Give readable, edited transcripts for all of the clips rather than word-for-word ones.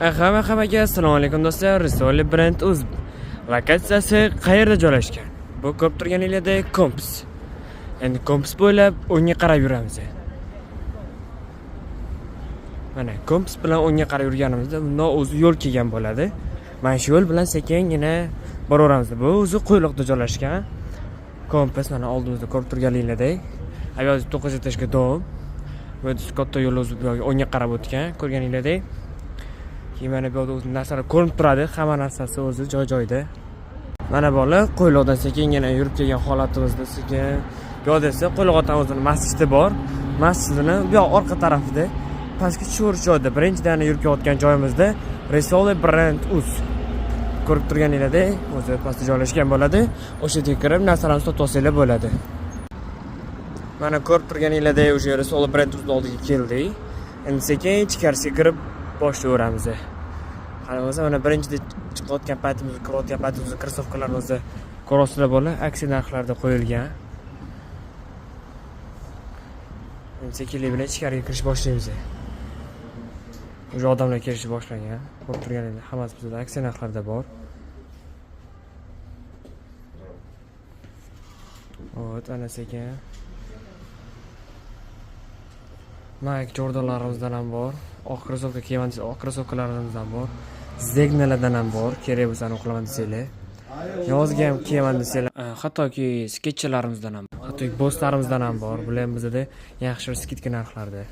Hammaga assalomu alaykum do'stlar. Risoli Brand Uz lokatsiyasi qayerda joylashgan? Bu ko'p turganinglardek kompas. Endi kompas bo'ylab o'ngga qarab yuramiz. Mana kompas bilan o'ngga qarab yurganimizda bundan o'zi yo'l kelgan bo'ladi. Mana shu yo'l bilan sekingina boraveramiz. Bu o'zi qo'yliqda joylashgan. Kompas mana oldimizda ko'rib turganinglardek. Ayoz 9 etажga davom. Bu katta yo'l o'zi o'ngga qarab o'tgan, ko'rganinglardek. Mana bu yerda o'zi narsalar ko'rinib turadi, hamma narsasi o'zi joy-joyida. Mana bola qo'yliqdan sekingina yurib kelgan holatimizda sekin. Bu yerda esa qo'yliqdan o'zining masjidi bor. Masjidini bu yoq orqa tarafida, pastki cho'rish joyda, birinchidan yurib kelayotgan joyimizda Risoli Brand Uz ko'rib turganinglardek, o'zi pastda joylashgan bo'ladi. O'sha yerga kirib narsalarni sotib olsanglar bo'ladi. Mana ko'rib turganinglardek, o'sha Risoli Brand Uz oldiga keldik. Endi sekin ichkarisiga kirib boshlayveramiz. Qani bo'lsa, mana birinchida chiqayotgan paytimizda, kirayotgan paytimizda krossovkalarni o'zi ko'rasizlar bola, aksiya narxlarda qo'yilgan. Endi sekinlik bilan ichkariga kirish boshlaymiz. O'sha odamlar kelishni boshlagan. Ko'rib turganingizdek, hammasi bizda aksiya narxlarda bor. Xo'p, ana sekin Nike Jordanlarimizdan ham bor. Oq krossovka kiyman desa, oq krossovkalarimizdan bor. Zegnalardan ham bor. Kerak bo'lsa o'qilaman desanglar. Yozga ham kiyaman desanglar, hattoki sketchlarimizdan ham, hattoki bostlarimizdan ham bor. Bular ham bizda yaxshi skidka narxlarda.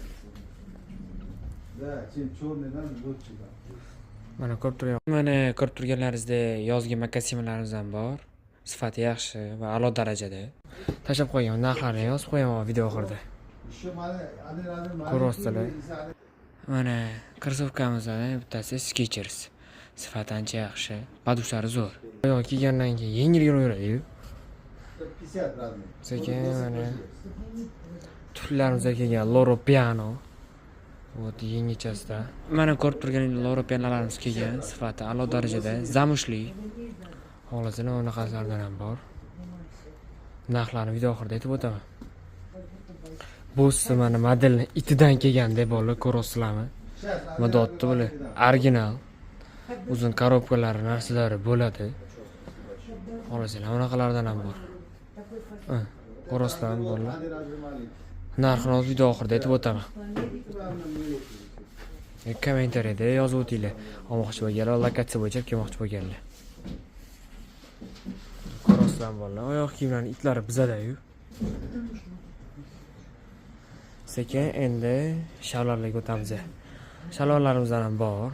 Mana ko'rib turganlaringizda yozgi makasimalarimiz ham bor. Sifati yaxshi va a'lo darajada. Tashab qo'ygan narxlarni yozib qo'yaman video oxirida. Ko'rasizlar. Mana krossovkamizdan bittasi Skechers. Sifati ancha yaxshi, podushlari zo'r. Oyoq kiygandan keyin yengil yuraveradi. Sekin mana tuflarimizga kelgan Loro Piano. Вот yengilchasida. Mana ko'rib turganingiz Loro Pianolarimiz kelgan, sifati a'lo darajada, zamushli. Xolasini unaqalardan ham bor. Narxlarni video oxirida aytib o'taman. Bu mana model itidan kelganda bola ko'rasizlarmi? Madotda bular original. Uzun korobkalari, narsalari bo'ladi. Xolasizlar, unaqalardan ham bor. Ko'rasizlarmi bolalar? Narxini video oxirida aytib o'taman. Kommentariyada yozib o'tinglar. Olmoqchi bo'lganlar, lokatsiya bo'yicha kelmoqchi bo'lganlar. Ko'rasizlarmi bolalar? Oyoq kiyimlarning itlari bizada-yu. Sekin endi shalvarlarga o'tamiz. Shalvarlarimizdan ham bor.